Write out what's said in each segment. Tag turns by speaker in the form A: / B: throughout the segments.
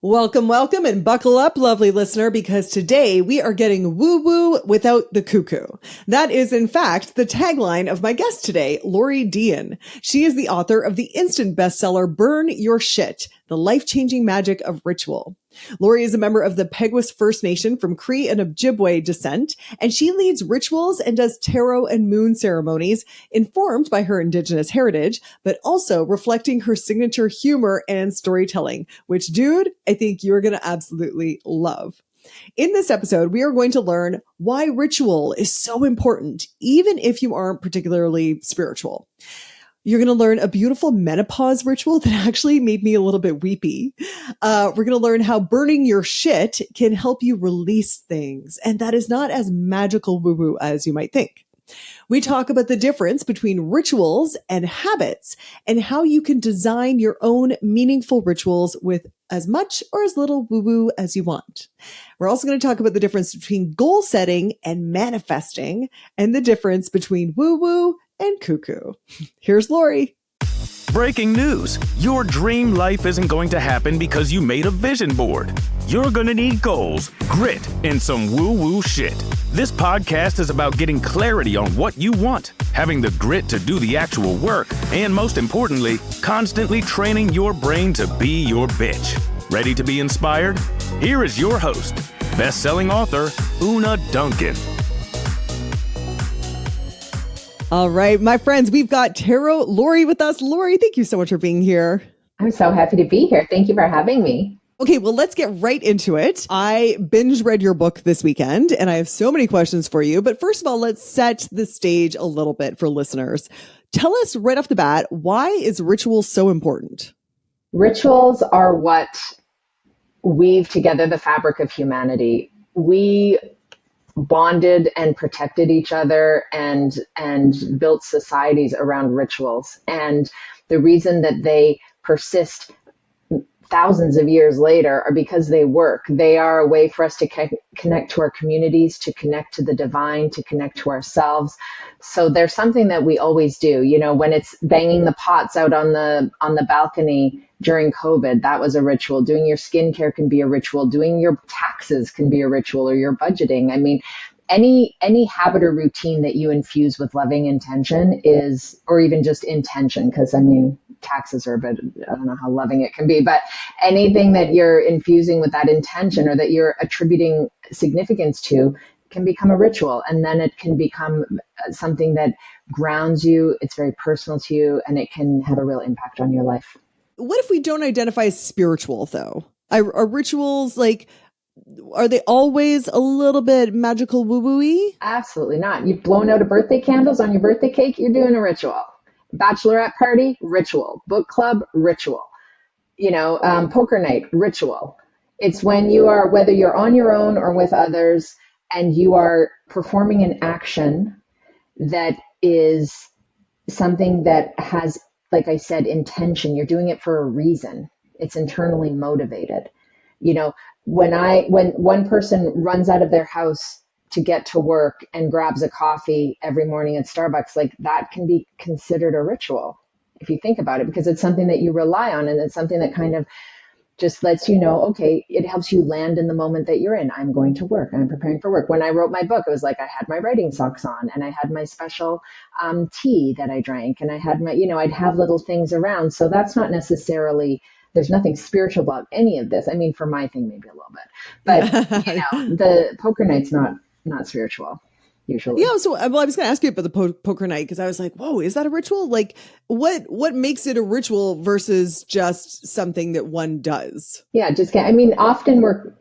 A: Welcome, welcome, and buckle up, lovely listener, because today we are getting woo-woo without the cuckoo. That is, in fact, the tagline of my guest today, Lori Dyan. She is the author of the instant bestseller, Burn Your Shit, The Life-Changing Magic of Ritual. Lori is a member of the Peguis First Nation from Cree and Ojibwe descent, and she leads rituals and does tarot and moon ceremonies informed by her Indigenous heritage, but also reflecting her signature humor and storytelling, which, dude, I think you're going to absolutely love. In this episode, we are going to learn why ritual is so important, even if you aren't particularly spiritual. You're going to learn a beautiful menopause ritual that actually made me a little bit weepy. We're going to learn how burning your shit can help you release things. And that is not as magical woo-woo as you might think. We talk about the difference between rituals and habits and how you can design your own meaningful rituals with as much or as little woo-woo as you want. We're also going to talk about the difference between goal setting and manifesting and the difference between woo-woo and cuckoo. Here's Lori.
B: Breaking news. Your dream life isn't going to happen because you made a vision board. You're going to need goals, grit, and some woo-woo shit. This podcast is about getting clarity on what you want, having the grit to do the actual work, and most importantly, constantly training your brain to be your bitch. Ready to be inspired? Here is your host, best-selling author, Una Duncan.
A: All right, my friends, we've got Tarot Lori with us. Lori, thank you so much for being here.
C: I'm so happy to be here. Thank you for having me.
A: Okay, well, let's get right into it. I binge read your book this weekend, and I have so many questions for you. But first of all, let's set the stage a little bit for listeners. Tell us right off the bat, why is ritual so important?
C: Rituals are what weave together the fabric of humanity. We bonded and protected each other and built societies around rituals. And the reason that they persist thousands of years later are because they work. They are a way for us to connect to our communities, to connect to the divine, to connect to ourselves. So there's something that we always do. You know, when it's banging the pots out on the balcony during COVID, that was a ritual. Doing your skincare can be a ritual. Doing your taxes can be a ritual, or your budgeting. I mean, any habit or routine that you infuse with loving intention is, or even just intention, because I mean, taxes are a bit, I don't know how loving it can be, but anything that you're infusing with that intention or that you're attributing significance to can become a ritual. And then it can become something that grounds you. It's very personal to you, and it can have a real impact on your life.
A: What if we don't identify as spiritual, though? Are rituals are they always a little bit magical woo-woo-y?
C: Absolutely not. You've blown out a birthday candles on your birthday cake, you're doing a ritual. Bachelorette party, ritual. Book club, ritual. Poker night, ritual. It's when you are, whether you're on your own or with others, and you are performing an action that is something that has, like I said, intention. You're doing it for a reason. It's internally motivated. You know, when one person runs out of their house to get to work and grabs a coffee every morning at Starbucks, like that can be considered a ritual if you think about it, because it's something that you rely on, and it's something that kind of just lets you know, okay, it helps you land in the moment that you're in. I'm going to work. I'm preparing for work. When I wrote my book, it was like I had my writing socks on, and I had my special tea that I drank, and I had my, I'd have little things around. So that's not necessarily, there's nothing spiritual about any of this. I mean, for my thing, maybe a little bit, but the poker night's not spiritual usually.
A: Yeah. So, I was going to ask you about the poker night, because I was like, whoa, is that a ritual? Like what makes it a ritual versus just something that one does?
C: Yeah. Often we're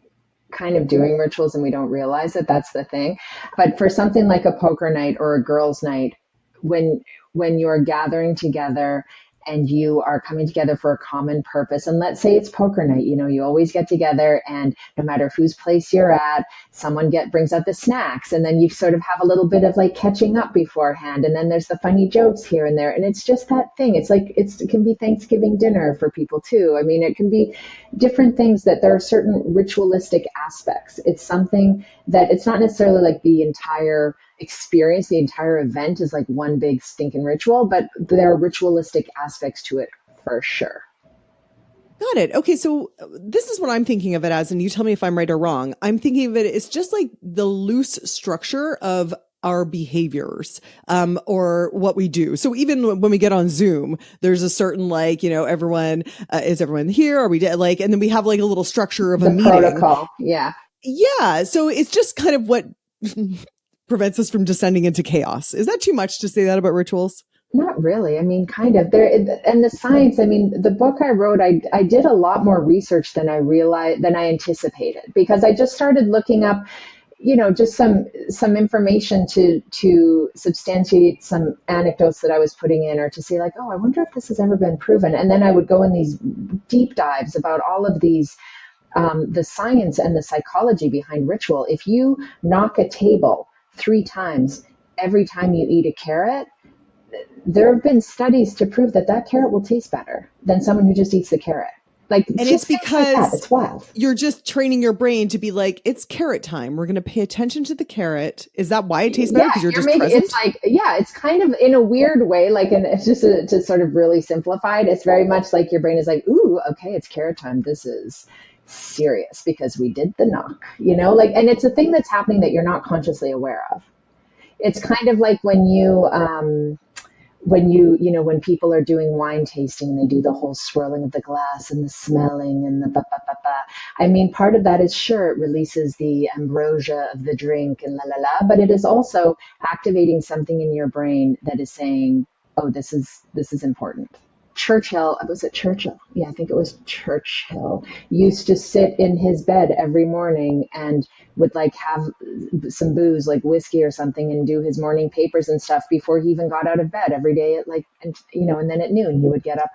C: kind of doing rituals and we don't realize it. That's the thing. But for something like a poker night or a girls' night, when you're gathering together and you are coming together for a common purpose. And let's say it's poker night, you always get together, and no matter whose place you're at, someone brings out the snacks, and then you sort of have a little bit of like catching up beforehand. And then there's the funny jokes here and there. And it's just that thing. It's like, it can be Thanksgiving dinner for people too. I mean, it can be different things, that there are certain ritualistic aspects. It's something that it's not necessarily like the entire experience, the entire event is like one big stinking ritual, but there are ritualistic aspects to it for sure.
A: Got it. Okay, so this is what I'm thinking of it as, and you tell me if I'm right or wrong. I'm thinking of it, it's just like the loose structure of our behaviors, or what we do. So even when we get on Zoom, there's a certain like, everyone, is everyone here? Are we like, and then we have like a little structure of a
C: The
A: meeting.
C: protocol. Yeah.
A: Yeah. So it's just kind of what prevents us from descending into chaos. Is that too much to say that about rituals?
C: Not really. I mean, kind of there, and the science. I mean, the book I wrote, I did a lot more research than I anticipated, because I just started looking up, just some information to substantiate some anecdotes that I was putting in, or to say like, oh, I wonder if this has ever been proven. And then I would go in these deep dives about all of these, the science and the psychology behind ritual. If you knock a table 3 times every time you eat a carrot, there have been studies to prove that that carrot will taste better than someone who just eats the carrot. Like,
A: And
C: just
A: it's
C: things like that.
A: because
C: It's wild.
A: you're just training your brain to be like, it's carrot time. We're going to pay attention to the carrot. Is that why it tastes better? Because you're just
C: making
A: present?
C: it's like, yeah, it's kind of in a weird way, like, and it's just to sort of really simplify it. It's very much like your brain is like, ooh, okay, it's carrot time. This is serious because we did the knock, like, and it's a thing that's happening that you're not consciously aware of. It's kind of like when people are doing wine tasting, they do the whole swirling of the glass and the smelling and the ba ba ba ba. I mean, part of that is, sure, it releases the ambrosia of the drink and la la la, but it is also activating something in your brain that is saying, oh, this is important. Churchill, was it Churchill? Yeah, I think it was Churchill, used to sit in his bed every morning and would like have some booze, like whiskey or something, and do his morning papers and stuff before he even got out of bed every day at like, and then at noon he would get up.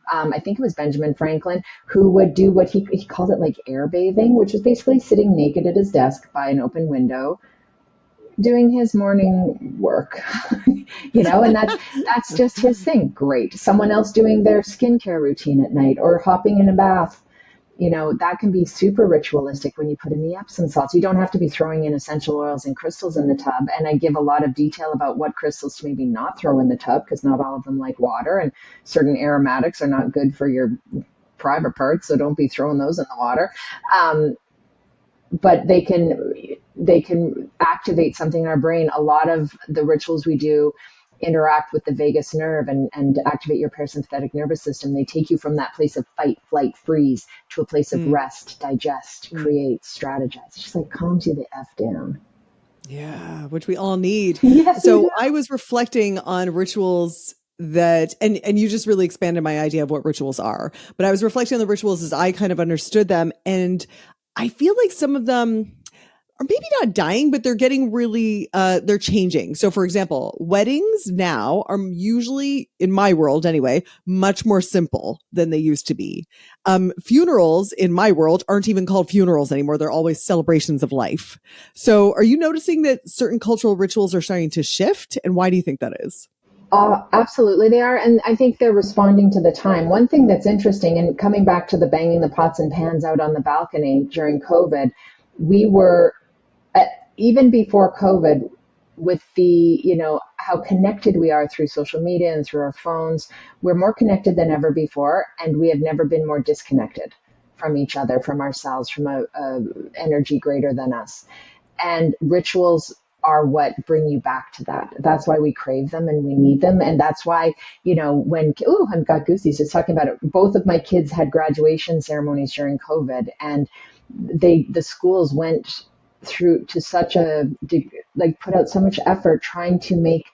C: I think it was Benjamin Franklin, who would do what he called it, like air bathing, which is basically sitting naked at his desk by an open window, doing his morning work, and that's just his thing. Great. Someone else doing their skincare routine at night, or hopping in a bath, that can be super ritualistic when you put in the Epsom salts. You don't have to be throwing in essential oils and crystals in the tub. And I give a lot of detail about what crystals to maybe not throw in the tub, because not all of them like water, and certain aromatics are not good for your private parts. So don't be throwing those in the water. But they can activate something in our brain. A lot of the rituals we do interact with the vagus nerve and activate your parasympathetic nervous system. They take you from that place of fight, flight, freeze to a place of rest, digest, create, strategize. It just like calms you the F down.
A: Yeah, which we all need.
C: Yes,
A: so I was reflecting on rituals that, and you just really expanded my idea of what rituals are, but I was reflecting on the rituals as I kind of understood them. And I feel like some of them are maybe not dying, but they're getting really, they're changing. So for example, weddings now are usually, in my world anyway, much more simple than they used to be. Funerals in my world aren't even called funerals anymore. They're always celebrations of life. So are you noticing that certain cultural rituals are starting to shift? And why do you think that is?
C: Absolutely, they are. And I think they're responding to the time. One thing that's interesting, and coming back to the banging the pots and pans out on the balcony during COVID, we were, even before COVID, with the, how connected we are through social media and through our phones, we're more connected than ever before. And we have never been more disconnected from each other, from ourselves, from a energy greater than us. And rituals are what bring you back to that. That's why we crave them and we need them. And that's why, I've got goosies just talking about it. Both of my kids had graduation ceremonies during COVID, and the schools went through to such put out so much effort trying to make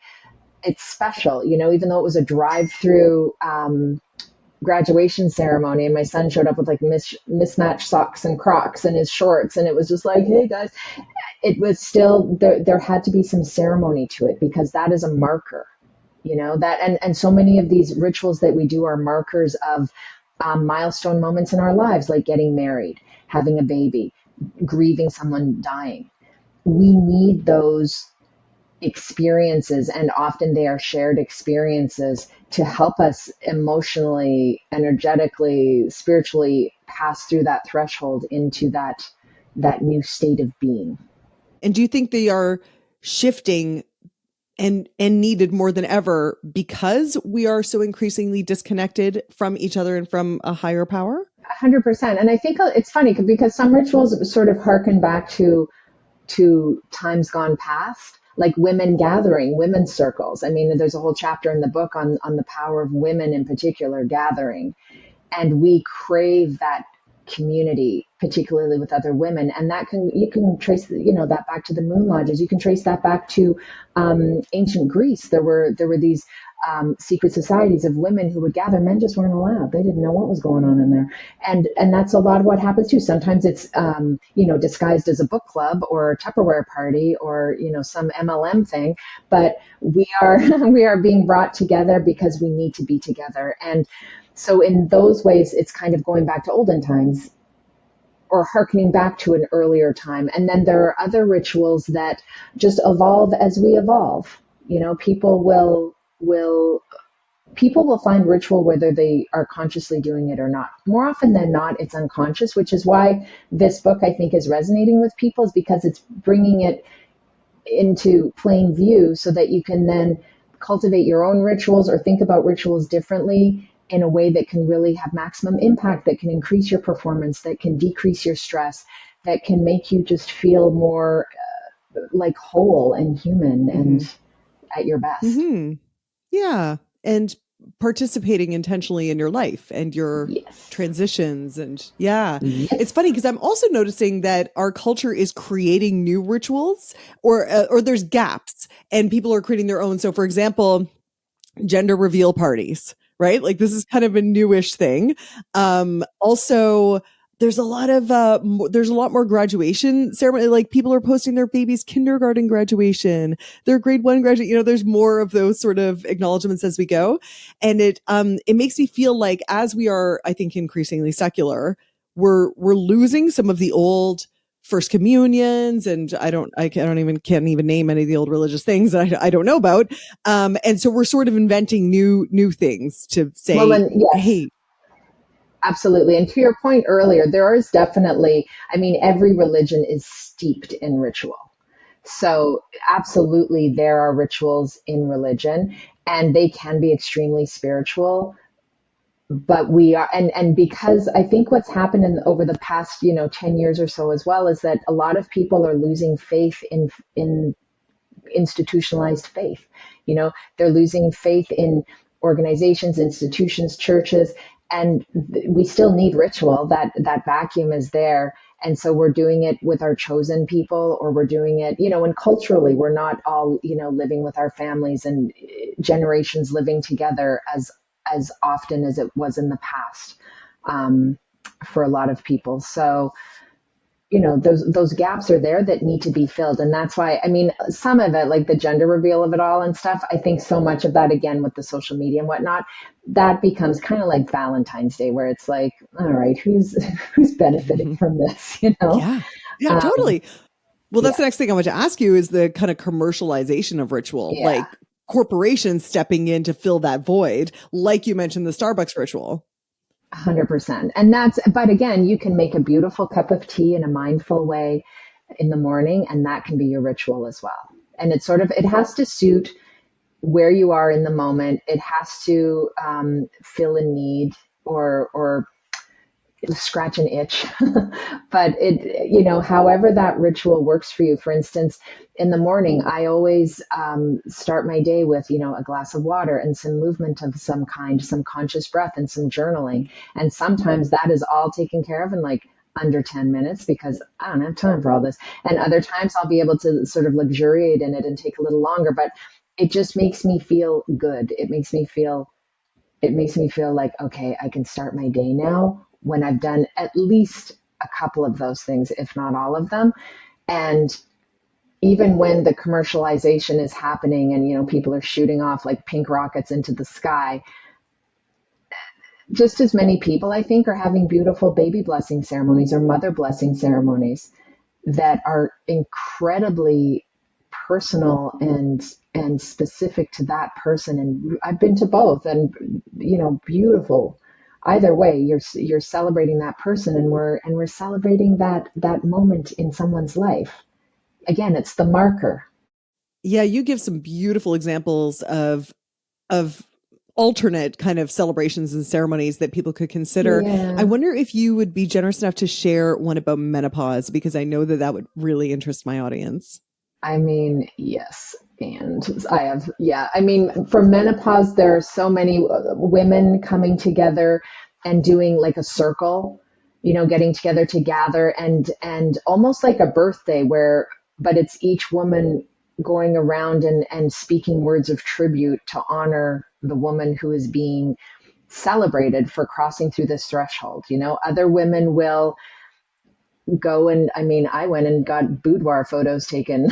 C: it special, even though it was a drive-through graduation ceremony, and my son showed up with like mismatched socks and Crocs and his shorts, and it was just like, hey guys, it was still there had to be some ceremony to it, because that is a marker, that, and so many of these rituals that we do are markers of milestone moments in our lives, like getting married, having a baby, grieving someone dying. We need those experiences, and often they are shared experiences, to help us emotionally, energetically, spiritually pass through that threshold into that new state of being.
A: And do you think they are shifting and needed more than ever because we are so increasingly disconnected from each other and from a higher power?
C: 100%. And I think it's funny because some rituals sort of harken back to times gone past, like women gathering, women's circles. I mean, there's a whole chapter in the book on the power of women in particular gathering, and we crave that community, particularly with other women. And that you can trace that back to the moon lodges. You can trace that back to ancient Greece. There were these secret societies of women who would gather. Men just weren't allowed. They didn't know what was going on in there. And that's a lot of what happens too. Sometimes it's disguised as a book club or a Tupperware party or some MLM thing, but we are we are being brought together because we need to be together. And so in those ways, it's kind of going back to olden times or harkening back to an earlier time. And then there are other rituals that just evolve as we evolve. People will find ritual whether they are consciously doing it or not. More often than not, it's unconscious, which is why this book, I think, is resonating with people, is because it's bringing it into plain view so that you can then cultivate your own rituals or think about rituals differently in a way that can really have maximum impact, that can increase your performance, that can decrease your stress, that can make you just feel more like whole and human and at your best.
A: Mm-hmm. Yeah. And participating intentionally in your life and your transitions. And it's funny because I'm also noticing that our culture is creating new rituals or there's gaps and people are creating their own. So for example, gender reveal parties, right? Like this is kind of a newish thing. Also, there's a lot more graduation ceremony. Like people are posting their baby's kindergarten graduation, their grade 1 graduation. There's more of those sort of acknowledgments as we go. And it makes me feel like as we are, I think, increasingly secular, we're losing some of the old first communions, and can't even name any of the old religious things that I don't know about. And so we're sort of inventing new things to say, hey.
C: Absolutely. And to your point earlier, there is definitely, every religion is steeped in ritual. So absolutely, there are rituals in religion and they can be extremely spiritual. But we are, and because I think what's happened over the past, 10 years or so as well, is that a lot of people are losing faith in institutionalized faith. They're losing faith in organizations, institutions, churches, and we still need ritual. That vacuum is there. And so we're doing it with our chosen people, or we're doing it, and culturally, we're not all, living with our families and generations living together as often as it was in the past for a lot of people. So, those gaps are there that need to be filled. And that's why, some of it, like the gender reveal of it all and stuff, I think so much of that, again, with the social media and whatnot, that becomes kind of like Valentine's Day, where it's like, all right, who's benefiting from this,
A: Yeah, totally. Well, that's the next thing I want to ask you is the kind of commercialization of ritual, like corporations stepping in to fill that void, like you mentioned, the Starbucks ritual.
C: 100%. But again, you can make a beautiful cup of tea in a mindful way in the morning, and that can be your ritual as well. And it has to suit where you are in the moment. It has to fill a need or scratch an itch. But however that ritual works for you. For instance, in the morning, I always start my day with, a glass of water and some movement of some kind, some conscious breath and some journaling. And sometimes that is all taken care of in like under 10 minutes because I don't have time for all this. And other times I'll be able to sort of luxuriate in it and take a little longer, but it just makes me feel good. It makes me feel like, okay, I can start my day now when I've done at least a couple of those things, if not all of them. And even when the commercialization is happening and, people are shooting off like pink rockets into the sky, just as many people, I think, are having beautiful baby blessing ceremonies or mother blessing ceremonies that are incredibly personal and specific to that person. And I've been to both, and beautiful. Either way, you're celebrating that person, and we're celebrating that moment in someone's life. Again, it's the marker.
A: Yeah, you give some beautiful examples of alternate kind of celebrations and ceremonies that people could consider.
C: Yeah.
A: I wonder if you would be generous enough to share one about menopause, because I know that would really interest my audience.
C: I mean, yes. And I have, yeah. I mean, for menopause, there are so many women coming together and doing like a circle, getting together to gather and almost like a birthday but it's each woman going around and speaking words of tribute to honor the woman who is being celebrated for crossing through this threshold. Other women will go and I went and got boudoir photos taken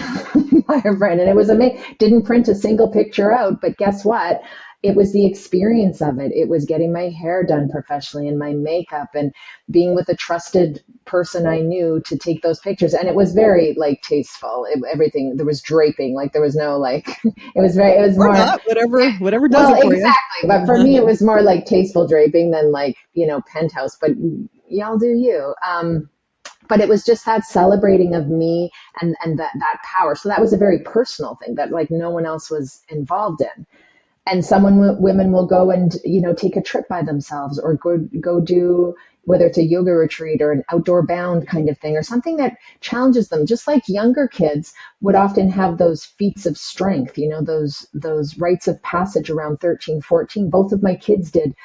C: by a friend, and it was amazing. Didn't print a single picture out, but guess what? It was the experience of it. It was getting my hair done professionally and my makeup and being with a trusted person I knew to take those pictures. And it was very like tasteful. Everything, there was draping, like there was no like, it was
A: Or
C: more
A: not, whatever does it for
C: exactly. But for me, it was more like tasteful draping than like, penthouse, but y'all do you. But it was just that celebrating of me and that power. So that was a very personal thing that like no one else was involved in. And women will go and, take a trip by themselves or go do, whether it's a yoga retreat or an outdoor bound kind of thing or something that challenges them. Just like younger kids would often have those feats of strength, those rites of passage around 13, 14. Both of my kids did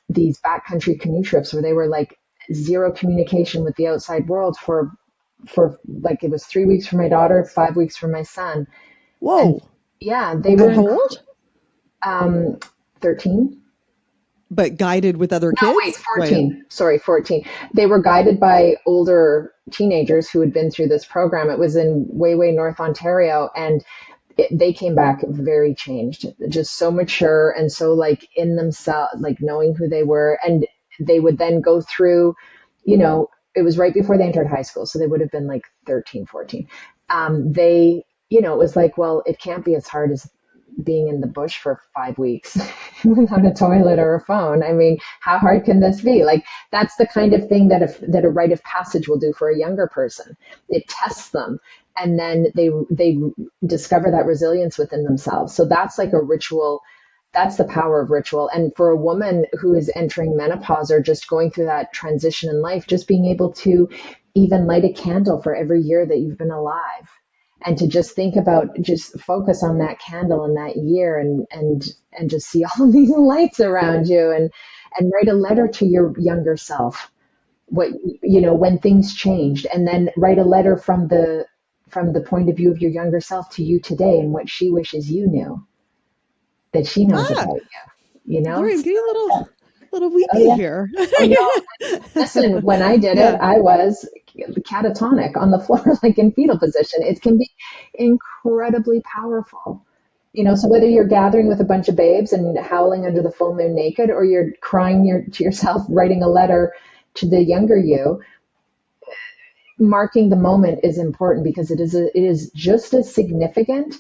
C: these backcountry canoe trips where they were like, zero communication with the outside world for like it was 3 weeks for my daughter, 5 weeks for my son.
A: Whoa.
C: And yeah, they were
A: how old?
C: 13.
A: But guided with other kids?
C: No, wait, 14. Wait. Sorry, 14. They were guided by older teenagers who had been through this program. It was in way North Ontario, and they came back very changed, just so mature and so like in themselves, like knowing who they were. And they would then go through, it was right before they entered high school. So they would have been like 13, 14. It was like, well, it can't be as hard as being in the bush for 5 weeks without a toilet or a phone. I mean, how hard can this be? Like, that's the kind of thing that a rite of passage will do for a younger person. It tests them. And then they discover that resilience within themselves. So that's like a ritual. That's the power of ritual. And for a woman who is entering menopause or just going through that transition in life, just being able to even light a candle for every year that you've been alive and to just think about, just focus on that candle in that year and just see all these lights around you and write a letter to your younger self, when things changed, and then write a letter from the point of view of your younger self to you today and what she wishes you knew that she knows about you,
A: Lori, I'm getting a little weepy here.
C: Oh, no. Listen, when I did it, I was catatonic on the floor, like in fetal position. It can be incredibly powerful. So whether you're gathering with a bunch of babes and howling under the full moon naked, or you're crying to yourself, writing a letter to the younger you, marking the moment is important because it is just as significant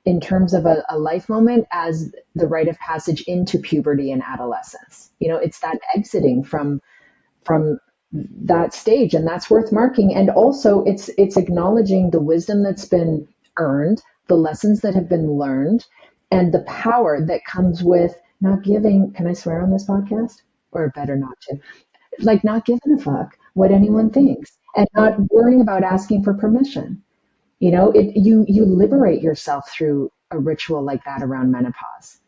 C: in terms of a life moment as the rite of passage into puberty and adolescence. It's that exiting from that stage, and that's worth marking. And also it's acknowledging the wisdom that's been earned, the lessons that have been learned, and the power that comes with not giving. Can I swear on this podcast? Or better not to. Like not giving a fuck what anyone thinks and not worrying about asking for permission. You liberate yourself through a ritual like that around menopause.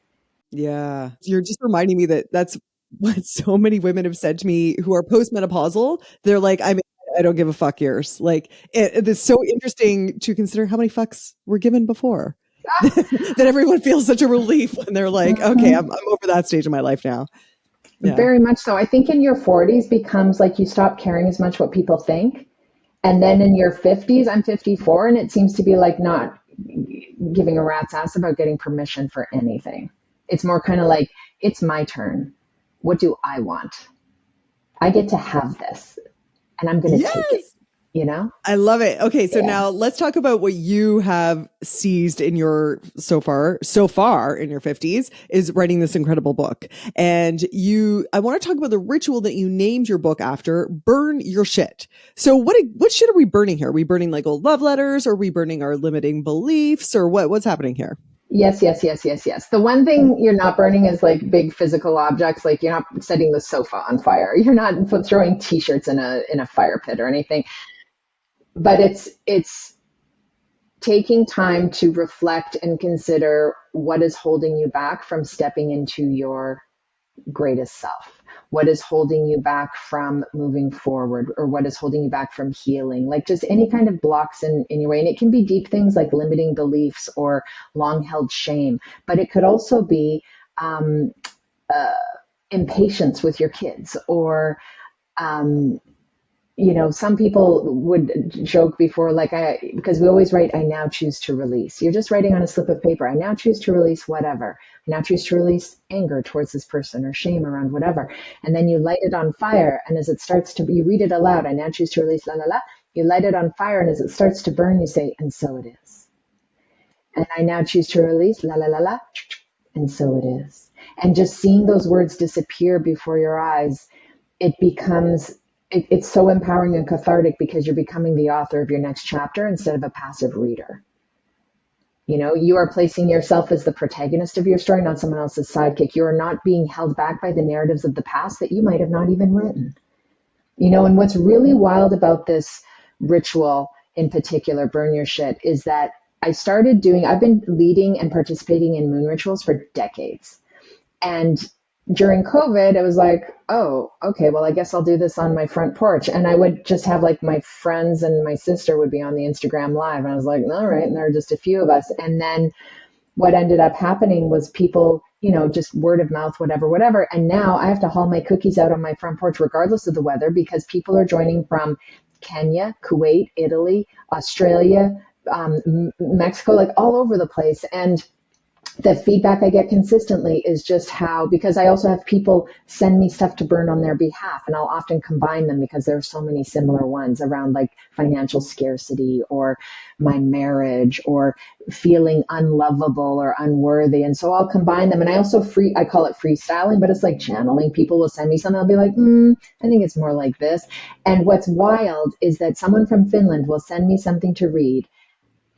A: Yeah. You're just reminding me that's what so many women have said to me who are postmenopausal. They're like, I don't give a fuck years. Like it's so interesting to consider how many fucks were given before. That everyone feels such a relief when they're like, okay, I'm over that stage of my life now. Yeah.
C: Very much so. I think in your 40s becomes like you stop caring as much what people think. And then in your 50s, I'm 54, and it seems to be like not giving a rat's ass about getting permission for anything. It's more kind of like, it's my turn. What do I want? I get to have this, and I'm going to take it.
A: I love it. Okay. So now let's talk about what you have seized in your so far in your 50s is writing this incredible book. And I want to talk about the ritual that you named your book after, Burn Your Shit. So what shit are we burning here? Are we burning like old love letters? Or are we burning our limiting beliefs, or what's happening here?
C: Yes, yes, yes, yes, yes. The one thing you're not burning is like big physical objects. Like you're not setting the sofa on fire. You're not throwing t-shirts in a fire pit or anything. But it's taking time to reflect and consider what is holding you back from stepping into your greatest self. What is holding you back from moving forward, or what is holding you back from healing? Like just any kind of blocks in your way. And it can be deep things like limiting beliefs or long held shame, but it could also be um, uh, impatience with your kids, or um, some people would joke before, like, because we always write, I now choose to release. You're just writing on a slip of paper, I now choose to release whatever. I now choose to release anger towards this person or shame around whatever. And then you light it on fire. And as it starts to, you read it aloud, I now choose to release la la la. You light it on fire. And as it starts to burn, you say, and so it is. And I now choose to release la la la la. And so it is. And just seeing those words disappear before your eyes, it becomes it's so empowering and cathartic, because you're becoming the author of your next chapter instead of a passive reader. You are placing yourself as the protagonist of your story, not someone else's sidekick. You are not being held back by the narratives of the past that you might have not even written. And what's really wild about this ritual in particular, burn your shit, is that I've been leading and participating in moon rituals for decades. And during COVID, it was like, oh, okay, well, I guess I'll do this on my front porch. And I would just have like my friends and my sister would be on the Instagram live. And I was like, all right. And there were just a few of us. And then what ended up happening was people, just word of mouth, whatever. And now I have to haul my cookies out on my front porch, regardless of the weather, because people are joining from Kenya, Kuwait, Italy, Australia, Mexico, like all over the place. And the feedback I get consistently is just how, because I also have people send me stuff to burn on their behalf, and I'll often combine them because there are so many similar ones around like financial scarcity or my marriage or feeling unlovable or unworthy. And so I'll combine them. And I also I call it freestyling, but it's like channeling. People will send me something. I'll be like, I think it's more like this. And what's wild is that someone from Finland will send me something to read.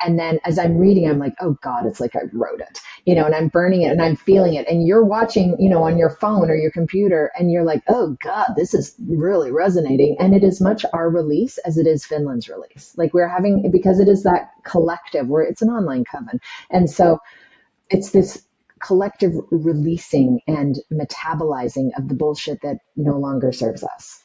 C: And then as I'm reading, I'm like, oh God, it's like I wrote it, and I'm burning it and I'm feeling it. And you're watching, on your phone or your computer, and you're like, oh God, this is really resonating. And it is much our release as it is Finland's release. Like because it is that collective where it's an online coven. And so it's this collective releasing and metabolizing of the bullshit that no longer serves us.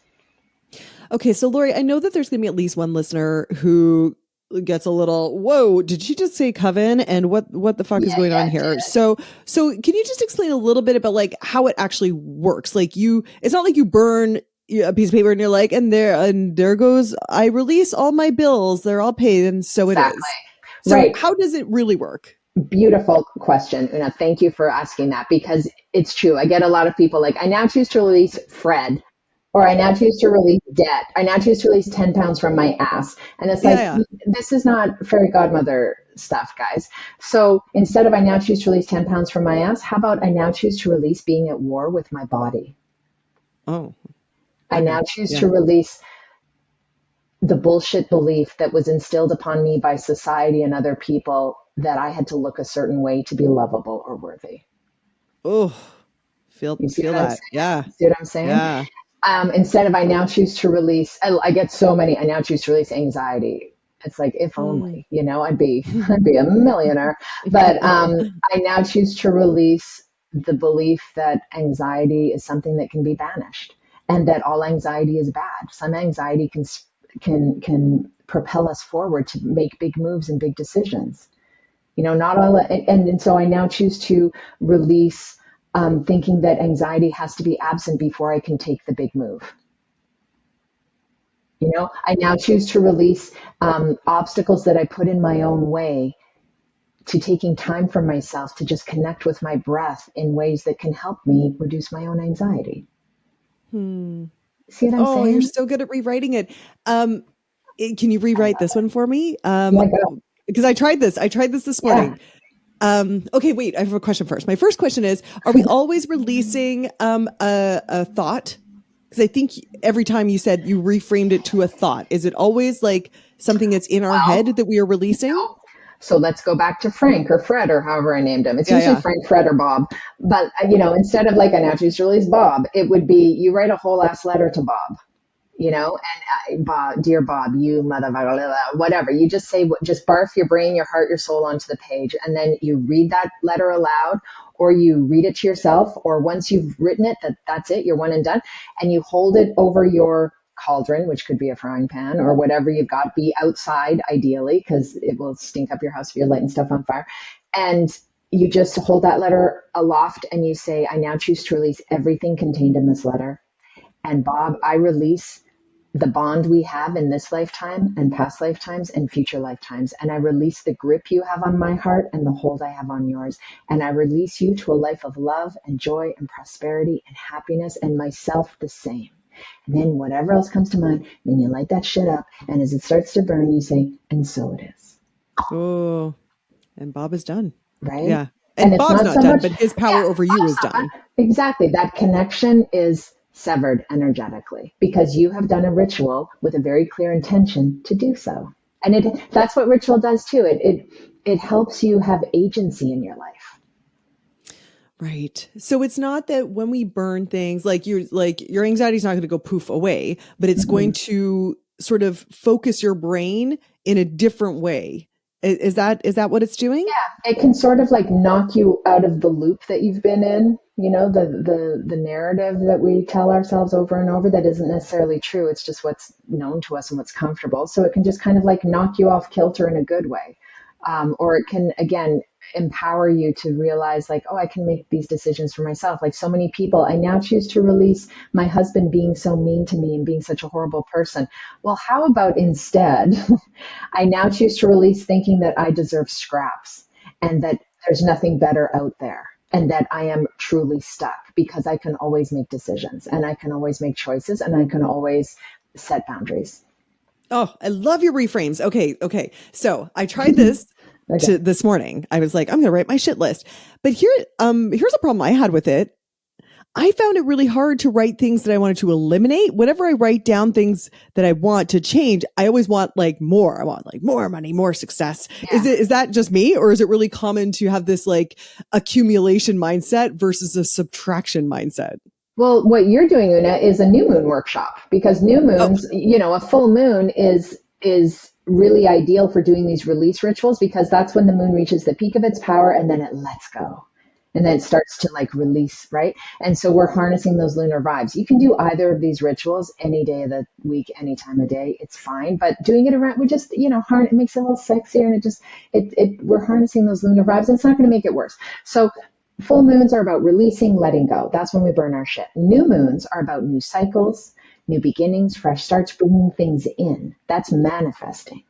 A: Okay. So Lori, I know that there's going to be at least one listener who gets a little, whoa, did she just say coven? And what the fuck is going on here? So can you just explain a little bit about like how it actually works? Like it's not like you burn a piece of paper and you're like, and there goes, I release all my bills. They're all paid. And so it is. So right. How does it really work?
C: Beautiful question. Thank you for asking that, because it's true. I get a lot of people like, I now choose to release Fred. Or I now choose to release debt. I now choose to release 10 pounds from my ass. And it's like, This is not fairy godmother stuff, guys. So instead of I now choose to release 10 pounds from my ass, how about I now choose to release being at war with my body?
A: Oh.
C: I now choose to release the bullshit belief that was instilled upon me by society and other people that I had to look a certain way to be lovable or worthy.
A: Oh, feel that. Yeah.
C: See what I'm saying?
A: Yeah.
C: Instead of I now choose to release, I get so many, I now choose to release anxiety. It's like, if only, I'd be a millionaire. But I now choose to release the belief that anxiety is something that can be banished, and that all anxiety is bad. Some anxiety can propel us forward to make big moves and big decisions. Not all, and so I now choose to release thinking that anxiety has to be absent before I can take the big move. I now choose to release obstacles that I put in my own way, to taking time for myself to just connect with my breath in ways that can help me reduce my own anxiety. See what I'm saying?
A: Oh, you're so good at rewriting it. Can you rewrite this one for me? Because I tried this morning. Yeah. Okay, wait, I have a question first. My first question is, are we always releasing a thought? Because I think every time you said you reframed it to a thought, is it always like something that's in our head that we are releasing?
C: So let's go back to Frank or Fred or however I named him. It's
A: Yeah,
C: usually
A: yeah.
C: Frank, Fred, or Bob. But, instead of like I now choose to release Bob, it would be you write a whole ass letter to Bob, and Bob, dear Bob, you mother, whatever. You just say, just barf your brain, your heart, your soul onto the page. And then you read that letter aloud, or you read it to yourself, or once you've written it, that's it, you're one and done. And you hold it over your cauldron, which could be a frying pan or whatever you've got, be outside ideally, because it will stink up your house if you're lighting stuff on fire. And you just hold that letter aloft and you say, I now choose to release everything contained in this letter. And Bob, I release the bond we have in this lifetime and past lifetimes and future lifetimes. And I release the grip you have on my heart and the hold I have on yours. And I release you to a life of love and joy and prosperity and happiness, and myself the same. And then whatever else comes to mind, then you light that shit up. And as it starts to burn, you say, and so it is.
A: Oh, and Bob is done.
C: Right?
A: Yeah.
C: And
A: And
C: it's
A: Bob's
C: not
A: not
C: so
A: done,
C: much,
A: but his power over you is done.
C: exactly. That connection is severed energetically because you have done a ritual with a very clear intention to do so. And that's what ritual does too. It helps you have agency in your life.
A: Right. So it's not that when we burn things, like your anxiety is not going to go poof away, but it's going to sort of focus your brain in a different way. Is that what it's doing?
C: Yeah, it can sort of like knock you out of the loop that you've been in, the narrative that we tell ourselves over and over that isn't necessarily true. It's just what's known to us and what's comfortable. So it can just kind of like knock you off kilter in a good way. Or it can, again, empower you to realize like, oh, I can make these decisions for myself. Like so many people, I now choose to release my husband being so mean to me and being such a horrible person. Well, how about instead, I now choose to release thinking that I deserve scraps and that there's nothing better out there and that I am truly stuck because I can always make decisions and I can always make choices and I can always set boundaries.
A: Oh, I love your reframes. Okay. So I tried this this morning. I was like, I'm going to write my shit list. But here's a problem I had with it. I found it really hard to write things that I wanted to eliminate. Whenever I write down things that I want to change, I always want like more. I want like more money, more success. Yeah. Is that just me, or is it really common to have this like accumulation mindset versus a subtraction mindset?
C: Well, what you're doing, Una, is a new moon workshop because new moons, a full moon is really ideal for doing these release rituals because that's when the moon reaches the peak of its power and then it lets go. And then it starts to like release, right? And so we're harnessing those lunar vibes. You can do either of these rituals any day of the week, any time of day. It's fine. But doing it around, we just, it makes it a little sexier and we're harnessing those lunar vibes and it's not going to make it worse. So full moons are about releasing, letting go. That's when we burn our shit. New moons are about new cycles, new beginnings, fresh starts, bringing things in. That's manifesting.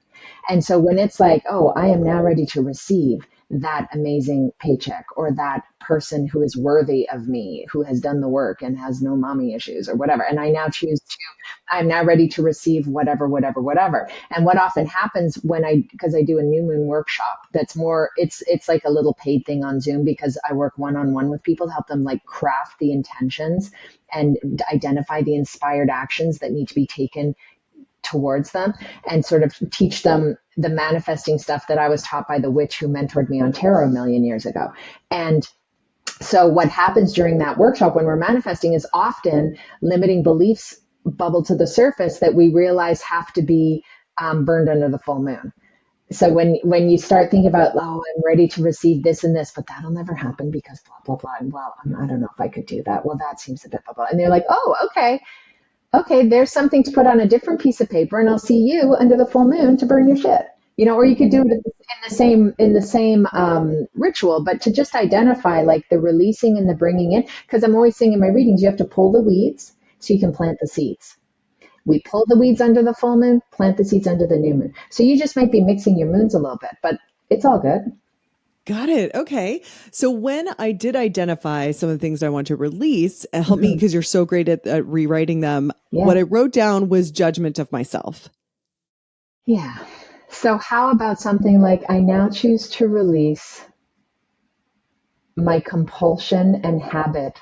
C: And so when it's like, oh, I am now ready to receive that amazing paycheck or that person who is worthy of me, who has done the work and has no mommy issues or whatever. And I'm now ready to receive whatever. And what often happens because I do a new moon workshop that's more, it's like a little paid thing on Zoom because I work one-on-one with people to help them like craft the intentions and identify the inspired actions that need to be taken towards them and sort of teach them the manifesting stuff that I was taught by the witch who mentored me on tarot a million years ago. And so what happens during that workshop when we're manifesting is often limiting beliefs bubble to the surface that we realize have to be burned under the full moon. So when you start thinking about, oh, I'm ready to receive this and this, but that'll never happen because blah, blah, blah. And well, I don't know if I could do that. Well, that seems a bit blah, blah. And they're like, oh, okay, there's something to put on a different piece of paper and I'll see you under the full moon to burn your shit. Or you could do it in the same ritual, but to just identify like the releasing and the bringing in, because I'm always saying in my readings, you have to pull the weeds so you can plant the seeds. We pull the weeds under the full moon, plant the seeds under the new moon. So you just might be mixing your moons a little bit, but it's all good.
A: Got it. Okay. So when I did identify some of the things I want to release, help me because you're so great at rewriting them. Yeah. What I wrote down was judgment of myself.
C: Yeah. So how about something like, I now choose to release my compulsion and habit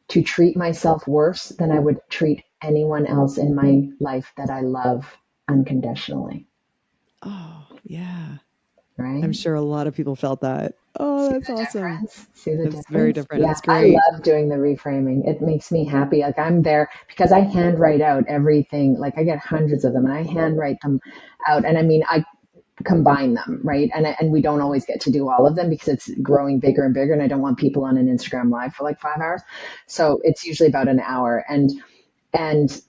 C: to treat myself worse than I would treat anyone else in my life that I love unconditionally.
A: Oh, yeah. I'm
C: right?
A: sure a lot of people felt that. Oh,
C: See
A: that's
C: the
A: awesome.
C: difference? See the
A: It's very
C: difference?
A: different.
C: Yeah,
A: It's
C: I
A: great.
C: love doing the reframing. It makes me happy. Like I'm there because I handwrite out everything. Like I get hundreds of them and I handwrite them out. And I mean, I combine them, right? And we don't always get to do all of them because it's growing bigger and bigger. And I don't want people on an Instagram live for like 5 hours. So it's usually about an hour. And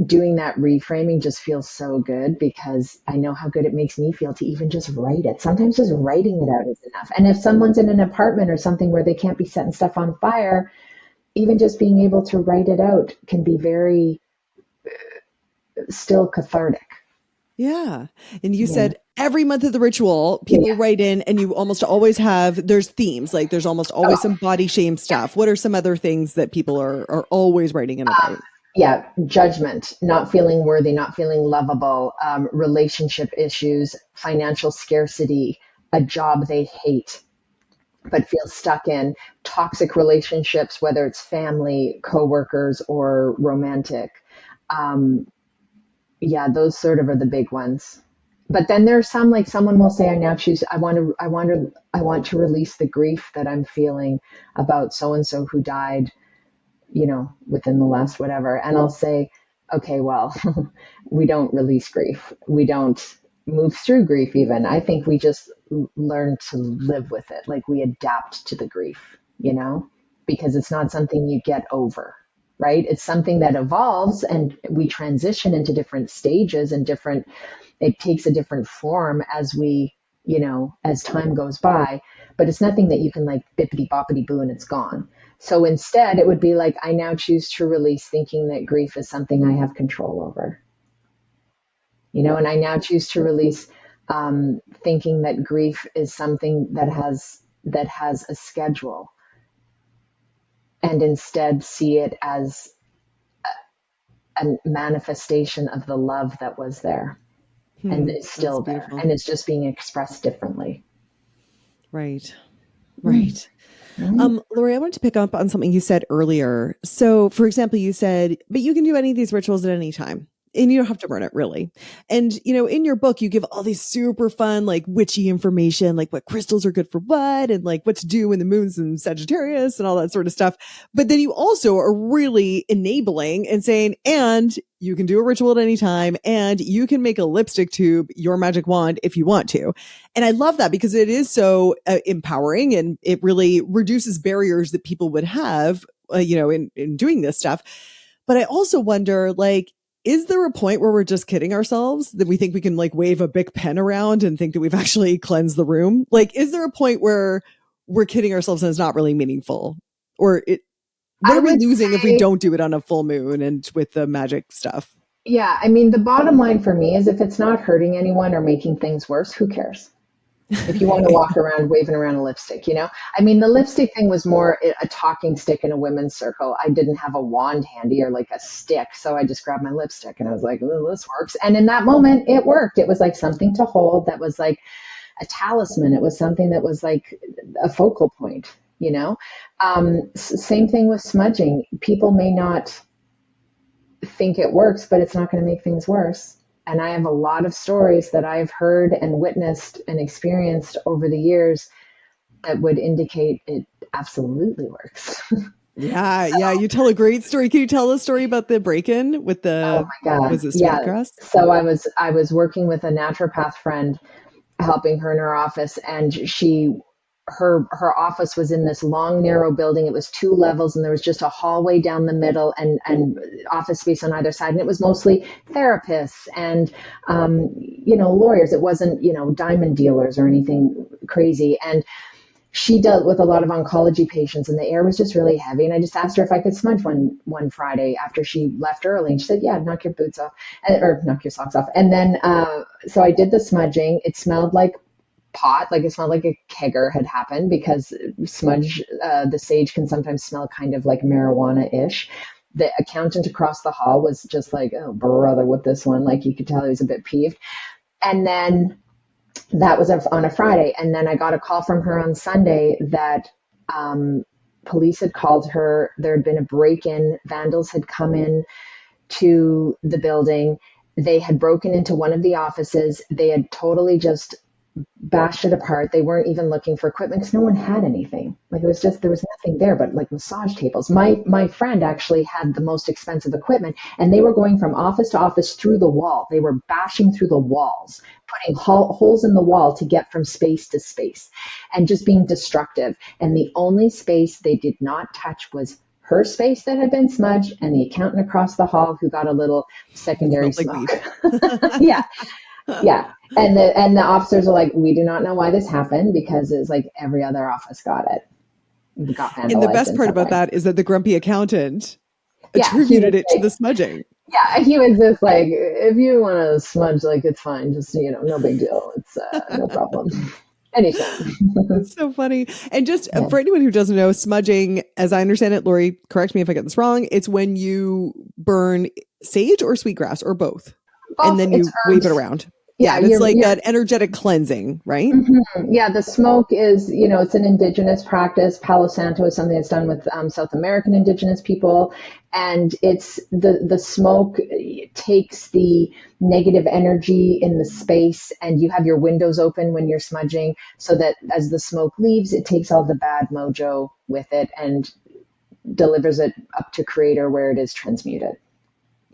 C: doing that reframing just feels so good because I know how good it makes me feel to even just write it. Sometimes just writing it out is enough. And if someone's in an apartment or something where they can't be setting stuff on fire, even just being able to write it out can be very still cathartic.
A: Yeah. And you
C: Yeah.
A: said every month of the ritual, people
C: Yeah.
A: write in and you almost always have, there's themes, like there's almost always
C: Oh,
A: some body shame stuff. What are some other things that people are always writing in about?
C: yeah. Judgment, not feeling worthy, not feeling lovable, relationship issues, financial scarcity, a job they hate but feel stuck in, toxic relationships, whether it's family, coworkers, or romantic. Um, yeah, those sort of are the big ones. But then there's some like someone will say, I now choose, I want to release the grief that I'm feeling about so and so who died, within the last whatever. And I'll say, okay, well, we don't release grief. We don't move through grief even. I think we just learn to live with it. Like we adapt to the grief, because it's not something you get over, right? It's something that evolves and we transition into different stages and it takes a different form as as time goes by, but it's nothing that you can like bippity boppity boo and it's gone. So instead, it would be like, I now choose to release thinking that grief is something I have control over, and I now choose to release thinking that grief is something that has a schedule, and instead see it as a manifestation of the love that was there and is
A: That's
C: still there,
A: beautiful.
C: and it's just being expressed differently.
A: Right.
C: Mm,
A: Right.
C: right.
A: Lori, I wanted to pick up on something you said earlier. So, for example, you said, but you can do any of these rituals at any time. And you don't have to burn it really. And, in your book, you give all these super fun, like witchy information, like what crystals are good for what, and like what to do when the moon's in Sagittarius and all that sort of stuff. But then you also are really enabling and saying, and you can do a ritual at any time, and you can make a lipstick tube your magic wand if you want to. And I love that because it is so empowering and it really reduces barriers that people would have, in doing this stuff. But I also wonder, like, is there a point where we're just kidding ourselves that we think we can like wave a big pen around and think that we've actually cleansed the room? Like, is there a point where we're kidding ourselves and it's not really meaningful? Or what
C: I
A: are we
C: would
A: losing if we
C: say,
A: don't do it on a full moon and with the magic stuff?
C: yeah, I mean, the bottom line for me is if it's not hurting anyone or making things worse, who cares? If you want to
A: Okay.
C: walk around waving around a lipstick. I mean, the lipstick thing was more a talking stick in a women's circle. I didn't have a wand handy or like a stick. So I just grabbed my lipstick and I was like, oh, this works. And in that moment, it worked. It was like something to hold that was like a talisman. It was something that was like a focal point. Same thing with smudging. People may not think it works, but it's not going to make things worse. And I have a lot of stories that I've heard and witnessed and experienced over the years that would indicate it absolutely works.
A: Yeah, yeah. You tell a great story. Can you tell a story about the break-in with
C: Oh
A: the,
C: my God.
A: was it
C: Yeah.
A: sweetgrass?
C: So I was working with a naturopath friend, helping her in her office, and her office was in this long narrow building. It was 2 levels and there was just a hallway down the middle and office space on either side, and it was mostly therapists and lawyers. It wasn't diamond dealers or anything crazy. And she dealt with a lot of oncology patients and the air was just really heavy. And I just asked her if I could smudge one Friday after she left early. And she said, yeah, knock your boots off or knock your socks off. And then, so I did the smudging. It smelled like pot, like it smelled like a kegger had happened because the sage can sometimes smell kind of like marijuana-ish. The accountant across the hall was just like, oh, brother, with this one. Like you could tell he was a bit peeved. And then that was on a Friday. And then I got a call from her on Sunday that police had called her. There had been a break-in. Vandals had come in to the building. They had broken into one of the offices. They had totally just bashed it apart. They weren't even looking for equipment because no one had anything. Like, it was just, there was nothing there but like massage tables. My friend actually had the most expensive equipment, and they were going from office to office through the wall. They were bashing through the walls, putting holes in the wall to get from space to space, and just being destructive. And the only space they did not touch was her space that had been smudged, and the accountant across the hall who got a little secondary smoke. Yeah. Yeah. And the officers are like, we do not know why this happened, because it's like every other office got it. Got vandalized.
A: And the best part about that is that the grumpy accountant attributed it to the smudging.
C: Yeah, he was just like, if you want to smudge, like, it's fine. Just, no big deal. It's no problem. Anytime.
A: It's so funny. And just for anyone who doesn't know, smudging, as I understand it, Lori, correct me if I get this wrong, it's when you burn sage or sweetgrass or both. And then you wave it around. Yeah, and it's like that energetic cleansing, right?
C: Mm-hmm. Yeah, the smoke is, it's an Indigenous practice. Palo Santo is something that's done with South American Indigenous people. And it's the smoke takes the negative energy in the space, and you have your windows open when you're smudging, so that as the smoke leaves, it takes all the bad mojo with it and delivers it up to Creator, where it is transmuted.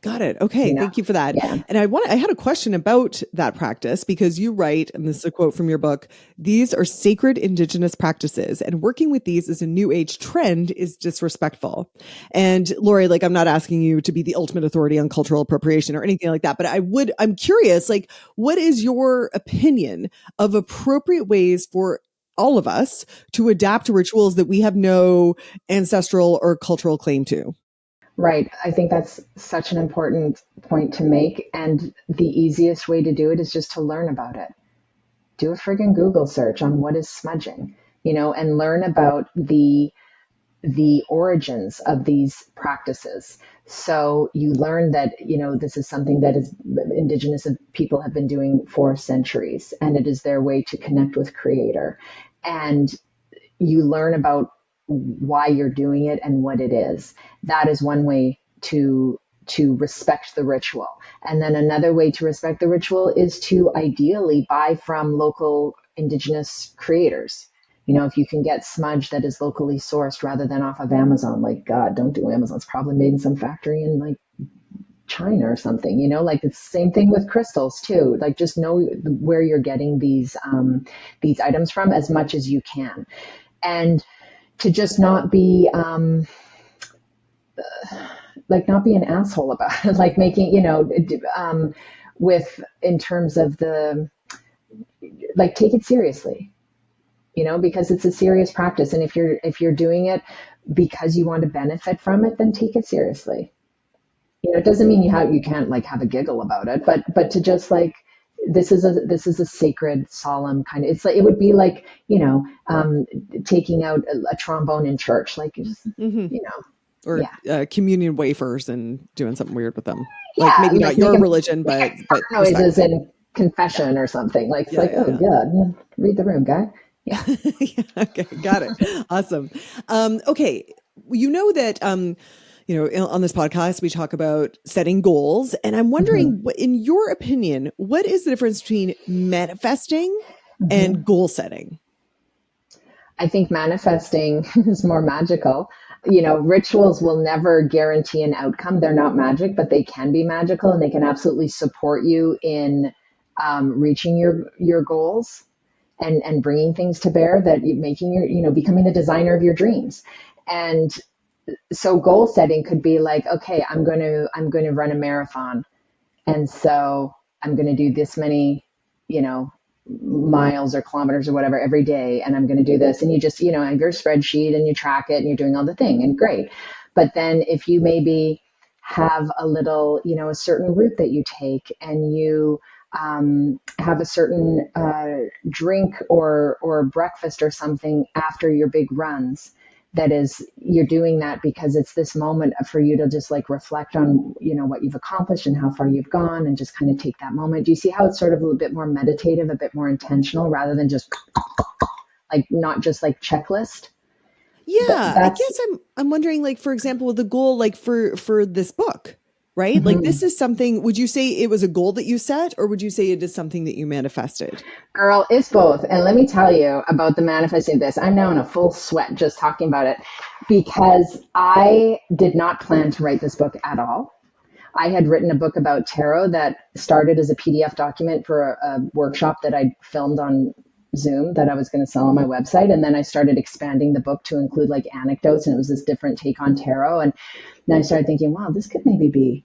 A: Got it. Okay. Thank you for that. Yeah. And I had a question about that practice, because you write, and this is a quote from your book, these are sacred Indigenous practices, and working with these as a new age trend is disrespectful. And Lori, like, I'm not asking you to be the ultimate authority on cultural appropriation or anything like that, but I'm curious, like, what is your opinion of appropriate ways for all of us to adapt to rituals that we have no ancestral or cultural claim to?
C: Right. I think that's such an important point to make. And the easiest way to do it is just to learn about it. Do a friggin' Google search on what is smudging, and learn about the origins of these practices. So you learn that, this is something that is Indigenous people have been doing for centuries, and it is their way to connect with Creator. And you learn about why you're doing it and what it is. That is one way to respect the ritual. And then another way to respect the ritual is to ideally buy from local Indigenous creators. If you can get smudge that is locally sourced rather than off of Amazon, like, God, don't do Amazon. It's probably made in some factory in like China or something, like it's the same thing with crystals too. Like, just know where you're getting these items from as much as you can. And to just not be, not be an asshole about it, like making, in terms of take it seriously, because it's a serious practice. And if you're doing it because you want to benefit from it, then take it seriously. It doesn't mean you can't like have a giggle about it, but to just like, this is a sacred, solemn kind of, it would be like, taking out a trombone in church, like, just,
A: or communion wafers and doing something weird with them. Like, maybe not your religion, but
C: noises in confession or something like, God, read the room, guy. Yeah.
A: Okay. Got it. Awesome. Okay. That, on this podcast, we talk about setting goals, and I'm wondering, in your opinion, what is the difference between manifesting and goal setting?
C: I think manifesting is more magical. Rituals will never guarantee an outcome. They're not magic, but they can be magical, and they can absolutely support you in reaching your goals and bringing things to bear, that becoming the designer of your dreams. And so goal setting could be like, okay, I'm going to run a marathon. And so I'm going to do this many, miles or kilometers or whatever every day. And I'm going to do this. And you just, have your spreadsheet and you track it and you're doing all the thing, and great. But then if you maybe have a little, a certain route that you take, and you have a certain drink or breakfast or something after your big runs, that is, you're doing that because it's this moment for you to just like reflect on, what you've accomplished and how far you've gone, and just kind of take that moment. Do you see how it's sort of a little bit more meditative, a bit more intentional, rather than just like, not just like checklist?
A: Yeah. I guess I'm wondering, like, for example, the goal, like for this book, right? Like
C: Mhm.
A: this is something, would you say it was a goal that you set, or would you say it is something that you manifested?
C: Girl, it's both. And let me tell you about the manifesting of this. I'm now in a full sweat just talking about it because I did not plan to write this book at all. I had written a book about tarot that started as a PDF document for a workshop that I filmed on Zoom that I was going to sell on my website. And then I started expanding the book to include like anecdotes, and it was this different take on tarot. And then I started thinking, wow, this could maybe be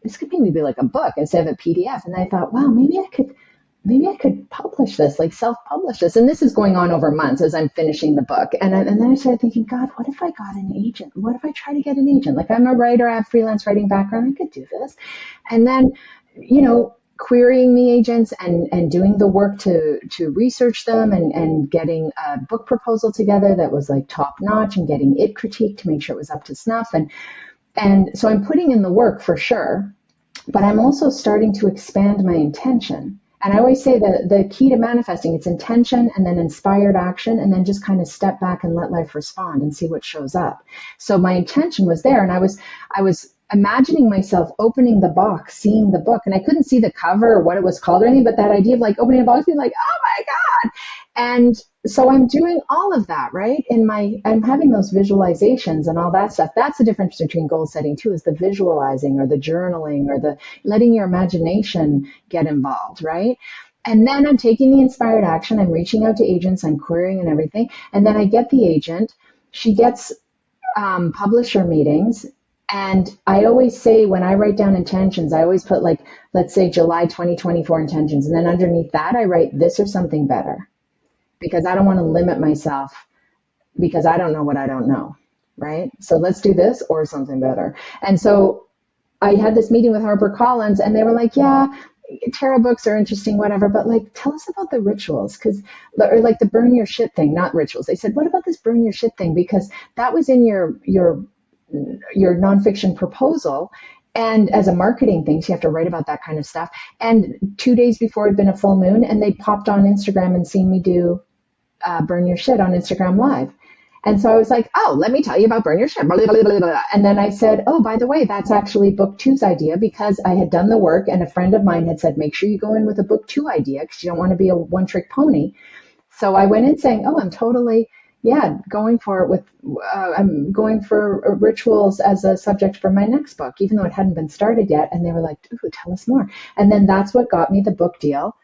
C: like a book instead of a PDF. And I thought, wow, maybe I could publish this, like self-publish this. And this is going on over months as I'm finishing the book. And then I started thinking, God, what if I got an agent? What if I try to get an agent? Like I'm a writer, I have freelance writing background. I could do this. And then, querying the agents and doing the work to research them and getting a book proposal together that was like top notch and getting it critiqued to make sure it was up to snuff. And so I'm putting in the work for sure, but I'm also starting to expand my intention. And I always say that the key to manifesting, it's intention and then inspired action, and then just kind of step back and let life respond and see what shows up. So my intention was there, and I was imagining myself opening the box, seeing the book, and I couldn't see the cover or what it was called or anything, but that idea of like opening a box, being like, oh my God. And so I'm doing all of that, right? I'm having those visualizations and all that stuff. That's the difference between goal setting too, is the visualizing or the journaling or the letting your imagination get involved, right? And then I'm taking the inspired action. I'm reaching out to agents. I'm querying and everything. And then I get the agent. She gets publisher meetings. And I always say when I write down intentions, I always put like, let's say July 2024 intentions. And then underneath that, I write this or something better, because I don't want to limit myself because I don't know what I don't know, right? So let's do this or something better. And so I had this meeting with HarperCollins, and they were like, yeah, tarot books are interesting, whatever, but like, tell us about the rituals, or like the burn your shit thing, not rituals. They said, what about this burn your shit thing? Because that was in your nonfiction proposal. And as a marketing thing, so you have to write about that kind of stuff. And 2 days before it had been a full moon, and they popped on Instagram and seen me do Burn Your Shit on Instagram Live. And so I was like, oh, let me tell you about Burn Your Shit. Blah, blah, blah, blah, blah. And then I said, oh, by the way, that's actually book two's idea, because I had done the work and a friend of mine had said, make sure you go in with a book two idea because you don't want to be a one trick pony. So I went in saying, oh, I'm totally, going for it I'm going for rituals as a subject for my next book, even though it hadn't been started yet. And they were like, ooh, tell us more. And then that's what got me the book deal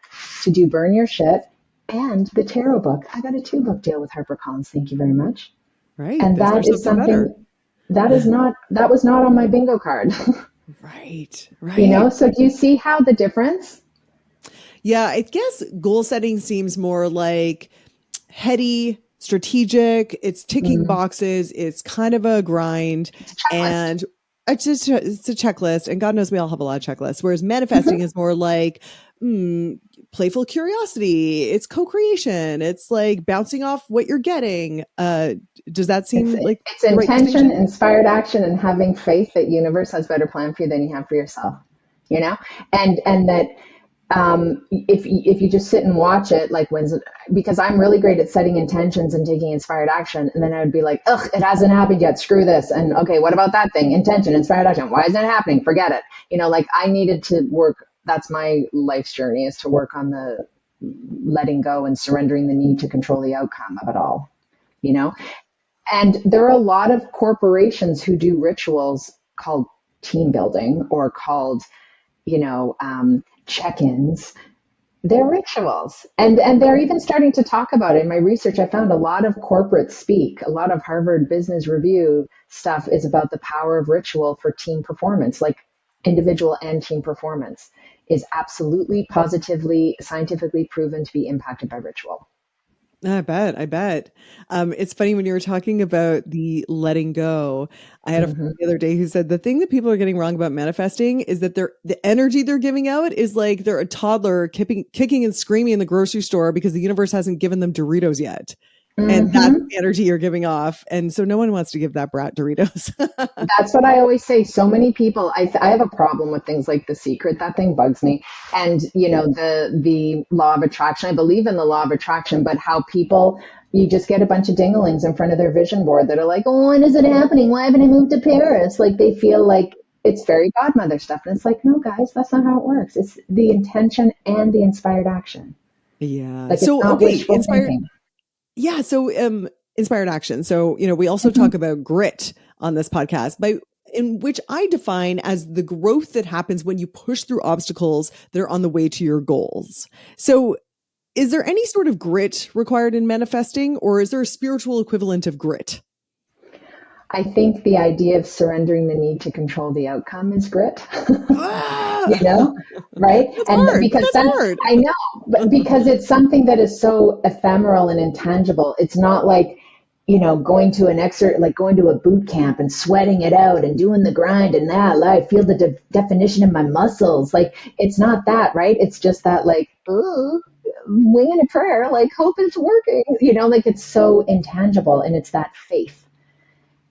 C: to do Burn Your Shit and the tarot book. I got a 2-book deal with HarperCollins. Thank you very much.
A: Right.
C: And that is something that was not on my bingo card.
A: Right. Right.
C: So do you see how the difference?
A: Yeah. I guess goal setting seems more like heady, strategic. It's ticking boxes. It's kind of a grind, and it's a checklist, and God knows we all have a lot of checklists. Whereas manifesting is more like, playful curiosity. It's co-creation. It's like bouncing off what you're getting. Does that seem like
C: it's intention, inspired action, and having faith that universe has better plan for you than you have for yourself, and that if you just sit and watch it, like because I'm really great at setting intentions and taking inspired action, and then I would be like, ugh, it hasn't happened yet, screw this, and okay, what about that thing? Intention, inspired action, why isn't it happening? Forget it. Like I needed to work. That's my life's journey, is to work on the letting go and surrendering the need to control the outcome of it all, and there are a lot of corporations who do rituals called team building or called check-ins. They're rituals, and they're even starting to talk about it. In my research, I found a lot of corporate speak, a lot of Harvard Business Review stuff is about the power of ritual for team performance, like individual and team performance is absolutely, positively, scientifically proven to be impacted by ritual.
A: I bet. It's funny when you were talking about the letting go. I had a friend the other day who said the thing that people are getting wrong about manifesting is that the energy they're giving out is like they're a toddler kicking and screaming in the grocery store because the universe hasn't given them Doritos yet. And that's the energy you're giving off. And so no one wants to give that brat Doritos.
C: That's what I always say. So many people, I have a problem with things like The Secret. That thing bugs me. And, the law of attraction, I believe in the law of attraction, but how people, you just get a bunch of dinglings in front of their vision board that are like, oh, when is it happening? Why haven't I moved to Paris? Like they feel like it's fairy godmother stuff. And it's like, no, guys, that's not how it works. It's the intention and the inspired action.
A: Yeah.
C: Like, it's
A: So,
C: not
A: okay,
C: wishful thinking.
A: yeah. So, inspired action. So, we also talk about grit on this podcast, in which I define as the growth that happens when you push through obstacles that are on the way to your goals. So, is there any sort of grit required in manifesting, or is there a spiritual equivalent of grit?
C: I think the idea of surrendering the need to control the outcome is grit.
A: Ah!
C: Right?
A: That's
C: And
A: hard.
C: because
A: That's hard.
C: I know, but because it's something that is so ephemeral and intangible. It's not like, going to like going to a boot camp and sweating it out and doing the grind and that, I feel the definition of my muscles. Like, it's not that, right? It's just that, like, ooh, winging a prayer, like, hope it's working, like, it's so intangible, and it's that faith.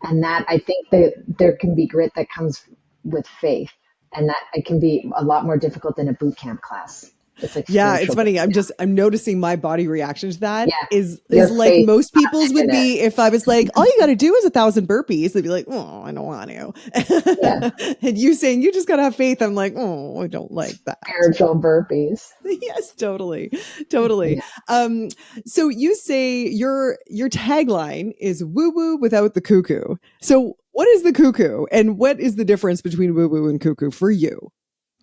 C: And that, I think that there can be grit that comes with faith, and that it can be a lot more difficult than a boot camp class. It's like,
A: yeah, it's funny. I'm noticing my body reaction to that is like most people's would be if I was like, all you got to do is 1,000 burpees. They'd be like, oh, I don't want to. Yeah. And you saying you just got to have faith. I'm like, oh, I don't like that.
C: Spiritual burpees.
A: Yes, totally. Yeah. So you say your tagline is woo woo without the cuckoo. So what is the cuckoo, and what is the difference between woo woo and cuckoo for you?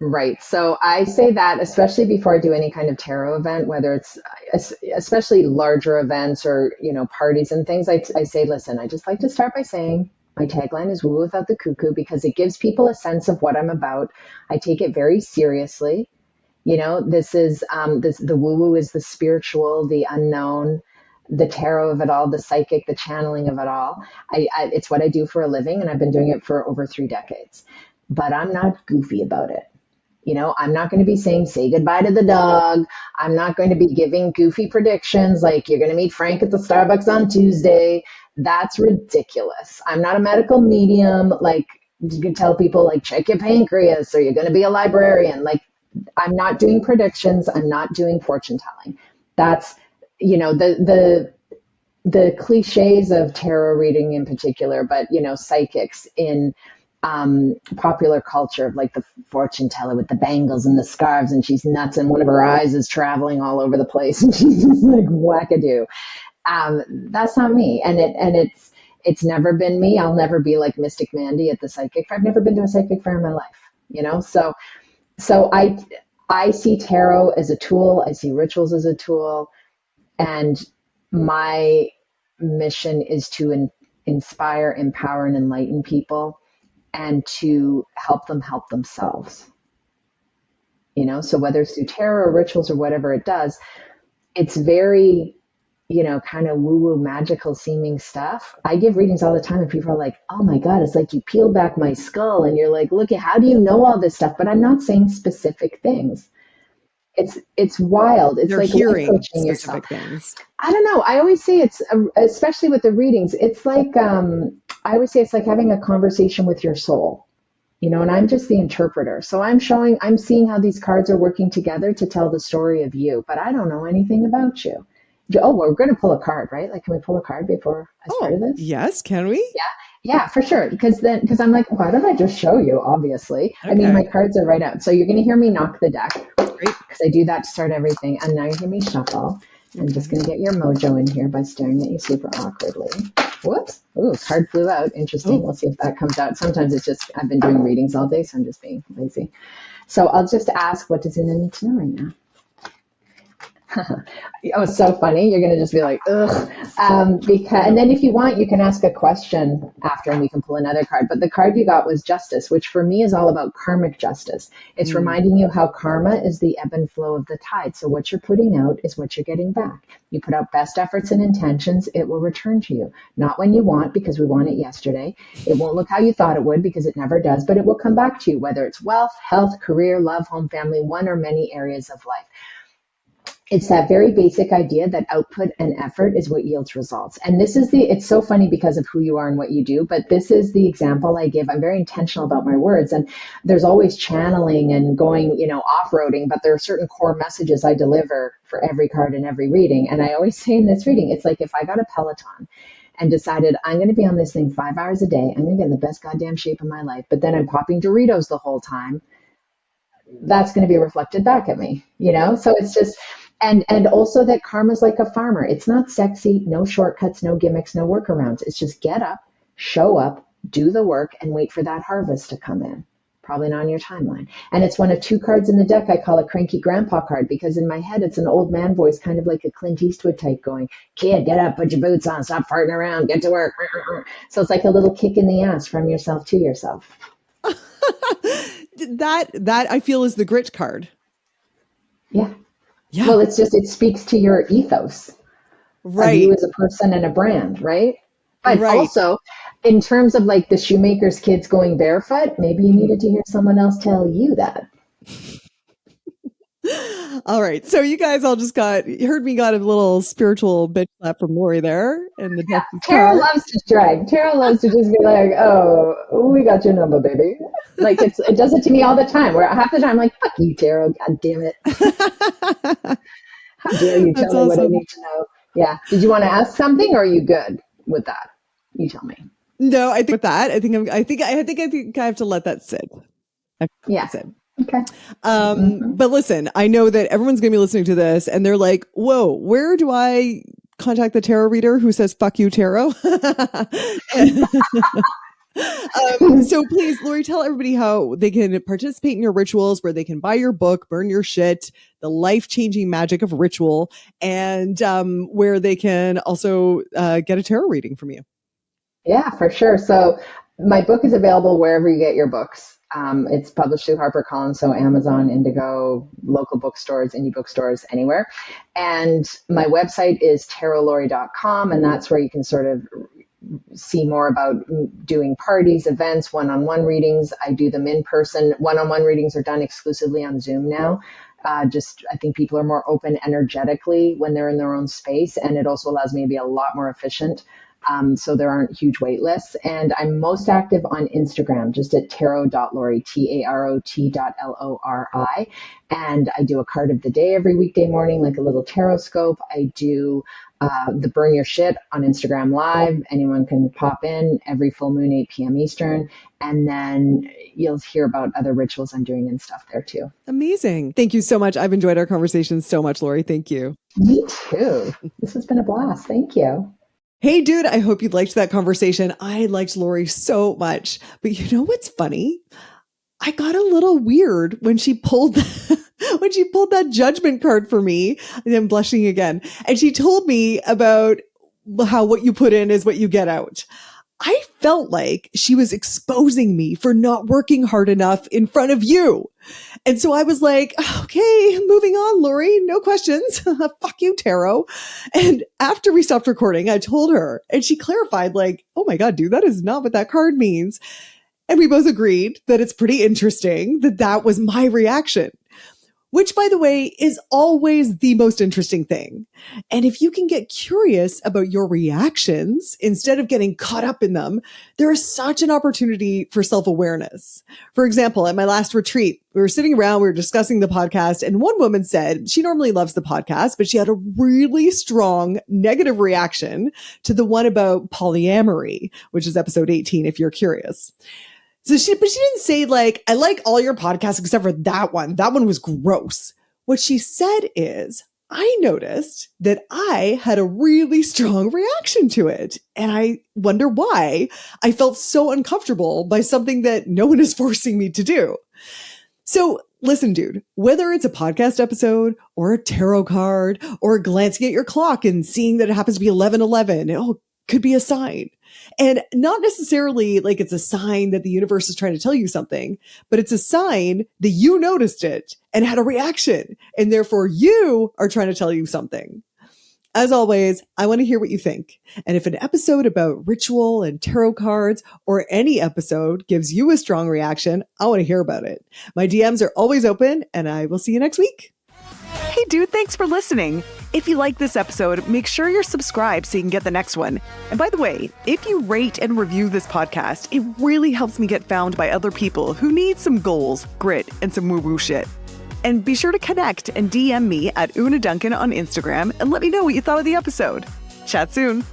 C: Right. So I say that, especially before I do any kind of tarot event, whether it's especially larger events or, parties and things, I say, listen, I just like to start by saying my tagline is woo without the cuckoo, because it gives people a sense of what I'm about. I take it very seriously. This is, the woo woo is the spiritual, the unknown, the tarot of it all, the psychic, the channeling of it all. It's what I do for a living, and I've been doing it for over 3 decades, but I'm not goofy about it. I'm not going to be saying, say goodbye to the dog. I'm not going to be giving goofy predictions like you're going to meet Frank at the Starbucks on Tuesday. That's ridiculous. I'm not a medical medium. Like, you can tell people, like, check your pancreas, or you're going to be a librarian. Like, I'm not doing predictions. I'm not doing fortune telling. That's, the cliches of tarot reading in particular, but, psychics in popular culture of, like, the fortune teller with the bangles and the scarves, and she's nuts, and one of her eyes is traveling all over the place, and she's just like wackadoo. That's not me, and it's never been me. I'll never be like Mystic Mandy at the psychic fair. I've never been to a psychic fair in my life, so I see tarot as a tool. I see rituals as a tool, and my mission is to inspire, empower, and enlighten people, and to help them help themselves. So whether it's through tarot or rituals or whatever it does, it's very, kind of woo-woo magical seeming stuff. I give readings all the time, and people are like, oh my God, it's like you peel back my skull and you're like, look, how do you know all this stuff? But I'm not saying specific things. It's wild. It's
A: You're
C: like
A: hearing specific things.
C: I don't know. I always say it's, especially with the readings, it's like, I always say it's like having a conversation with your soul, and I'm just the interpreter. So I'm seeing how these cards are working together to tell the story of you, but I don't know anything about you. Oh, we're going to pull a card, right? Like, can we pull a card before I start this?
A: Yes. Can we?
C: Yeah, for sure. Because I'm like, why don't I just show you? Obviously. Okay. I mean, my cards are right out. So you're going to hear me knock the deck. Great. Because I do that to start everything. And now you hear me shuffle. I'm just going to get your mojo in here by staring at you super awkwardly. Whoops. Ooh, card flew out. Interesting. We'll see if that comes out. Sometimes it's just, I've been doing readings all day, so I'm just being lazy. So I'll just ask, what does Una need to know right now? Oh, it's so funny. You're going to just be like, ugh. And then if you want, you can ask a question after, and we can pull another card. But the card you got was Justice, which for me is all about karmic justice. It's reminding you how karma is the ebb and flow of the tide. So what you're putting out is what you're getting back. You put out best efforts and intentions, it will return to you. Not when you want, because we want it yesterday. It won't look how you thought it would, because it never does, but it will come back to you, whether it's wealth, health, career, love, home, family, one or many areas of life. It's that very basic idea that output and effort is what yields results. And it's so funny because of who you are and what you do, but this is the example I give. I'm very intentional about my words, and there's always channeling and going, off-roading, but there are certain core messages I deliver for every card and every reading. And I always say in this reading, it's like if I got a Peloton and decided I'm going to be on this thing 5 hours a day. I'm going to get in the best goddamn shape of my life. But then I'm popping Doritos the whole time. That's going to be reflected back at me, you know? So it's just, and also that karma's like a farmer. It's not sexy, no shortcuts, no gimmicks, no workarounds. It's just get up, show up, do the work, and wait for that harvest to come in. Probably not on your timeline. And it's one of two cards in the deck. I call it Cranky Grandpa card because in my head, it's an old man voice, kind of like a Clint Eastwood type going, kid, get up, put your boots on, stop farting around, get to work. So it's like a little kick in the ass from yourself to yourself.
A: That I feel is the grit card.
C: Yeah.
A: Yeah.
C: Well, it's just, it speaks to your ethos.
A: Right.
C: Of you as a person and a brand, right? But
A: right.
C: also, in terms of like the shoemaker's kids going barefoot, maybe you needed to hear someone else tell you that.
A: All right. So you guys all just got a little spiritual bitch slap from Lori there. And
C: Tara loves to drag. Tara loves to just be like, oh, we got your number, baby. Like it does it to me all the time. Where half the time I'm like, fuck you, Tara. God damn it. How dare you tell me what I need to know? Yeah. Did you want to ask something or are you good with that? You tell me.
A: No, I think with that, I think I have to let that sit.
C: Yeah. Okay.
A: But listen, I know that everyone's going to be listening to this and they're like, whoa, where do I contact the tarot reader who says, fuck you, tarot? So please, Lori, tell everybody how they can participate in your rituals, where they can buy your book, Burn Your Shit, The Life-Changing Magic of Ritual, and where they can also get a tarot reading from you.
C: Yeah, for sure. So my book is available wherever you get your books. It's published through HarperCollins, so Amazon, Indigo, local bookstores, indie bookstores, anywhere. And my website is tarotlori.com, and that's where you can sort of see more about doing parties, events, one-on-one readings. I do them in person. One-on-one readings are done exclusively on Zoom now. I think people are more open energetically when they're in their own space, and it also allows me to be a lot more efficient. So there aren't huge wait lists. And I'm most active on Instagram, just at tarot.lori, TAROT.LORI. And I do a card of the day every weekday morning, like a little tarot scope. I do the Burn Your Shit on Instagram Live. Anyone can pop in every full moon, 8 p.m. Eastern. And then you'll hear about other rituals I'm doing and stuff there too.
A: Amazing. Thank you so much. I've enjoyed our conversation so much, Lori. Thank you.
C: Me too. This has been a blast. Thank you.
A: Hey, dude, I hope you liked that conversation. I liked Lori so much. But you know what's funny? I got a little weird when she pulled that judgment card for me. And I'm blushing again. And she told me about how what you put in is what you get out. I felt like she was exposing me for not working hard enough in front of you. And so I was like, okay, moving on, Lori, no questions. Fuck you, tarot. And after we stopped recording, I told her and she clarified like, oh my God, dude, that is not what that card means. And we both agreed that it's pretty interesting that was my reaction. Which, by the way, is always the most interesting thing. And if you can get curious about your reactions instead of getting caught up in them, there is such an opportunity for self-awareness. For example, at my last retreat, we were sitting around, we were discussing the podcast, and one woman said she normally loves the podcast, but she had a really strong negative reaction to the one about polyamory, which is episode 18, if you're curious. But she didn't say like, I like all your podcasts except for that one. That one was gross. What she said is, I noticed that I had a really strong reaction to it. And I wonder why I felt so uncomfortable by something that no one is forcing me to do. So listen, dude, whether it's a podcast episode or a tarot card or glancing at your clock and seeing that it happens to be 11:11, could be a sign. And not necessarily like it's a sign that the universe is trying to tell you something, but it's a sign that you noticed it and had a reaction. And therefore you are trying to tell you something. As always, I want to hear what you think. And if an episode about ritual and tarot cards or any episode gives you a strong reaction, I want to hear about it. My DMs are always open and I will see you next week. Hey dude, thanks for listening. If you like this episode, make sure you're subscribed so you can get the next one. And by the way, if you rate and review this podcast, it really helps me get found by other people who need some goals, grit, and some woo-woo shit. And be sure to connect and DM me at Una Duncan on Instagram and let me know what you thought of the episode. Chat soon.